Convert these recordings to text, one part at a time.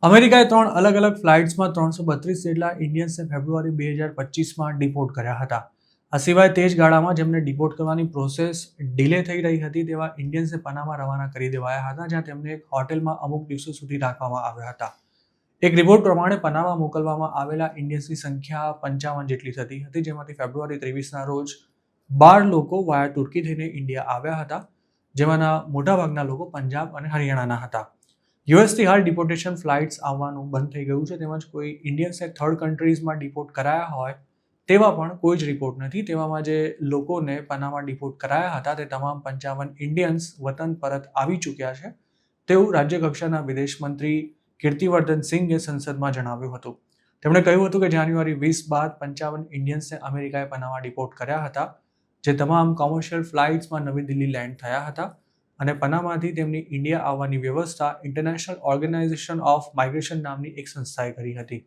અમેરિકાએ 3 અલગ-અલગ ફ્લાઇટ્સમાં 332 જેટલા ઇન્ડિયન્સને ફેબ્રુઆરી 2025માં ડિપોર્ટ કર્યા હતા. આ સિવાય તે જ ગાળામાં જેમને ડિપોર્ટ કરવાની પ્રોસેસ ડિલે થઈ રહી હતી તેવા ઇન્ડિયન્સને પનામા રવાના કરી દેવાયા હતા, જ્યાં તેમને એક હોટેલમાં અમુક દિવસો સુધી રાખવામાં આવ્યા હતા. એક રિપોર્ટ પ્રમાણે પનામા મોકલવામાં આવેલા ઇન્ડિયન્સની સંખ્યા 55 જેટલી થતી હતી, જેમાંથી ફેબ્રુઆરી 23ના રોજ 12 લોકો વાયા તુર્કી થઈને ઇન્ડિયા આવ્યા હતા, જેમાંના મોટાભાગના લોકો પંજાબ અને હરિયાણાના હતા. યુએસથી હાલ ડિપોર્ટેશન ફ્લાઇટ્સ આવવાનું બંધ થઈ ગયું છે, તેમજ કોઈ ઇન્ડિયન્સને થર્ડ કન્ટ્રીઝમાં ડિપોર્ટ કરાયા હોય તેવા પણ કોઈ જ રિપોર્ટ નથી. તેવામાં જે લોકોને પનામા ડિપોર્ટ કરાયા હતા તે તમામ 55 ઇન્ડિયન્સ વતન પરત આવી ચૂક્યા છે, તેવું રાજ્યકક્ષાના વિદેશ મંત્રી કીર્તિવર્ધન સિંઘે સંસદમાં જણાવ્યું હતું. તેમણે કહ્યું હતું કે જાન્યુઆરી 20 બાદ 55 ઇન્ડિયન્સને અમેરિકાએ પનામા ડિપોર્ટ કર્યા હતા, જે તમામ કોમર્શિયલ ફ્લાઇટ્સમાં નવી દિલ્હી લેન્ડ થયા હતા અને પનામાથી તેમની ઇન્ડિયા આવવાની વ્યવસ્થા ઇન્ટરનેશનલ ઓર્ગેનાઇઝેશન ઓફ માઇગ્રેશન નામની એક સંસ્થાએ કરી હતી.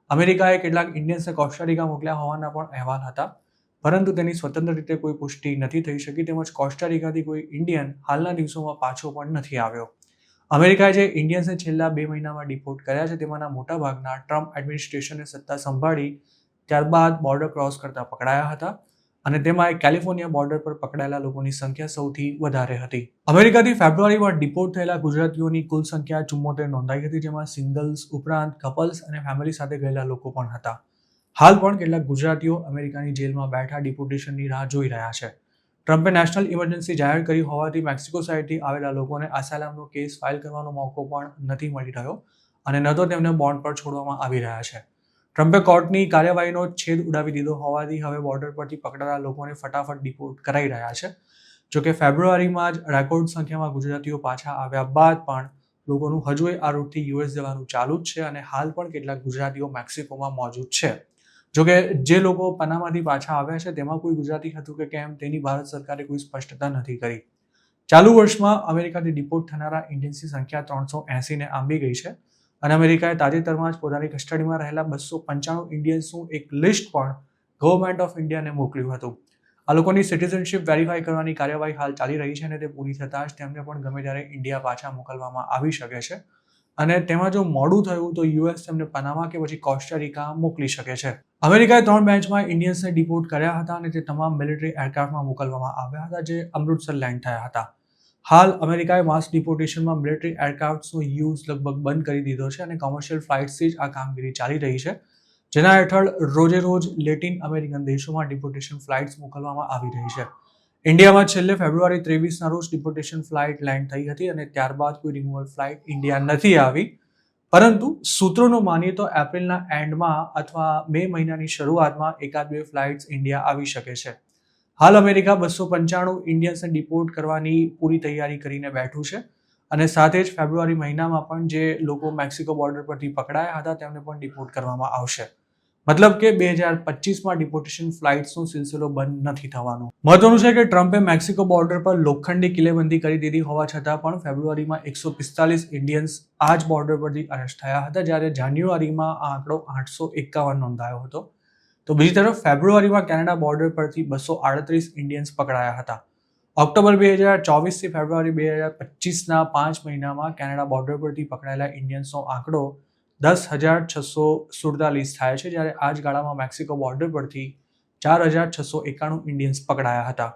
અમેરિકાએ કેટલાક ઇન્ડિયન્સને કોસ્ટારિકા મોકલ્યા હોવાના પણ અહેવાલ હતા, પરંતુ તેની સ્વતંત્ર રીતે કોઈ પુષ્ટિ નથી થઈ શકી, તેમજ કોસ્ટારિકાથી કોઈ ઇન્ડિયન હાલના દિવસોમાં પાછો પણ નથી આવ્યો. અમેરિકાએ જે ઇન્ડિયન્સને છેલ્લા 2 મહિનામાં ડિપોર્ટ કર્યા છે તેમાંના મોટાભાગના ટ્રમ્પ એડમિનિસ્ટ્રેશને સત્તા સંભાળી ત્યારબાદ બોર્ડર ક્રોસ કરતા પકડાયા હતા અને તેમાં કેલિફોર્નિયા બોર્ડર પર પકડાયેલા લોકોની સંખ્યા સૌથી વધારે હતી. અમેરિકાથી ફેબ્રુઆરીમાં ડિપોર્ટ થયેલા ગુજરાતીઓની કુલ સંખ્યા 74 નોંધાઈ હતી, જેમાં સિંગલ્સ ઉપરાંત કપલ્સ અને ફેમિલી સાથે ગયેલા લોકો પણ હતા. હાલ પણ કેટલાક ગુજરાતીઓ અમેરિકાની જેલમાં બેઠા ડિપોર્ટેશનની રાહ જોઈ રહ્યા છે. ટ્રમ્પે નેશનલ ઇમરજન્સી જાહેર કરી હોવાથી મેક્સિકો સાઇડથી આવેલા લોકોને આસાલામનો કેસ ફાઇલ કરવાનો મોકો પણ નથી મળી રહ્યો અને ન તો તેમને બોન્ડ પર છોડવામાં આવી રહ્યા છે. ટ્રમ્પે કોર્ટની કાર્યવાહીનો છેદ ઉડાવી દીધો હોવાથી હવે બોર્ડર પરથી પકડાયેલા લોકોને ફટાફટ ડિપોર્ટ કરાઈ રહ્યા છે. જોકે ફેબ્રુઆરીમાં જ રેકોર્ડ સંખ્યામાં ગુજરાતીઓ પાછા આવ્યા બાદ પણ લોકોનું હજુય આ રૂટથી યુએસ જવાનું ચાલુ જ છે અને હાલ પણ કેટલાક ગુજરાતીઓ મેક્સિકોમાં મોજૂદ છે. જોકે જે લોકો પનામાથી પાછા આવ્યા છે તેમાં કોઈ ગુજરાતી હતું કે કેમ તેની ભારત સરકારે કોઈ સ્પષ્ટતા નથી કરી. ચાલુ વર્ષમાં અમેરિકાથી ડિપોર્ટ થનારા ઇન્ડિયન્સની સંખ્યા 380ને આંબી ગઈ છે અને અમેરિકાએ તાજેતરમાં જ પોતાની કસ્ટડીમાં રહેલા 295 ઇન્ડિયન્સનું એક લિસ્ટ પણ ગવર્મેન્ટ ઓફ ઇન્ડિયાને મોકલ્યું હતું. આ લોકોની સિટીઝનશિપ વેરીફાઈ કરવાની કાર્યવાહી હાલ ચાલી રહી છે અને તે પૂરી થતાં જ તેમને પણ ગમે ત્યારે ઇન્ડિયા પાછા મોકલવામાં આવી શકે છે અને તેમાં જો મોડું થયું તો યુએસ તેમને પનામા કે પછી કોસ્ટારિકા મોકલી શકે છે. અમેરિકાએ 3 બેન્ચમાં ઇન્ડિયન્સને ડિપોર્ટ કર્યા હતા અને તે તમામ મિલિટરી એરક્રાફ્ટમાં મોકલવામાં આવ્યા હતા, જે અમૃતસર લેન્ડ થયા હતા. હાલ અમેરિકાએ માસ ડિપોર્ટેશનમાં મિલિટરી એરક્રાફ્ટ્સનો યુઝ લગભગ બંધ કરી દીધો છે અને કોમર્શિયલ ફ્લાઇટ્સથી જ આ કામગીરી ચાલી રહી છે, જેના હેઠળ રોજે રોજ લેટિન અમેરિકન દેશોમાં ડિપોર્ટેશન ફ્લાઇટ્સ મોકલવામાં આવી રહી છે. ઇન્ડિયામાં છેલ્લે ફેબ્રુઆરી 23ના રોજ ડિપોર્ટેશન ફ્લાઇટ લેન્ડ થઈ હતી અને ત્યારબાદ કોઈ રિમૂવલ ફ્લાઇટ ઇન્ડિયા નથી આવી, પરંતુ સૂત્રોનું માનીએ તો એપ્રિલના એન્ડમાં અથવા મે મહિનાની શરૂઆતમાં એકાદ 2 ફ્લાઇટ્સ ઇન્ડિયા આવી શકે છે. હાલ અમેરિકા 295 ઇન્ડિયન્સને ડિપોર્ટ કરવાની પૂરી તૈયારી કરીને બેઠું છે અને સાથે જ ફેબ્રુઆરી મહિનામાં પણ જે લોકો મેક્સિકો બોર્ડર પરથી પકડાયા હતા તેમને પણ ડિપોર્ટ કરવામાં આવશે. મતલબ કે 2025માં ડિપોર્ટેશન ફ્લાઇટ્સનો સિલસિલો બંધ નથી થવાનો. મહત્વનું છે કે ટ્રમ્પે મેક્સિકો બોર્ડર પર લોખંડી કિલ્લેબંધી કરી દીધી હોવા છતાં પણ ફેબ્રુઆરીમાં 145 ઇન્ડિયન્સ આ જ બોર્ડર પરથી અરેસ્ટ થયા હતા, જ્યારે જાન્યુઆરીમાં આ આંકડો 851 નોંધાયો હતો. તો બીજી તરફ ફેબ્રુઆરીમાં કેનેડા બોર્ડર પરથી 238 ઇન્ડિયન્સ પકડાયા હતા. ઓક્ટોબર 2024થી ફેબ્રુઆરી 2025ના 5 મહિનામાં કેનેડા બોર્ડર પરથી પકડાયેલા ઇન્ડિયન્સનો આંકડો 10,647 થાય છે, જ્યારે આ જ ગાળામાં મેક્સિકો બોર્ડર પરથી 4,691 ઇન્ડિયન્સ પકડાયા હતા.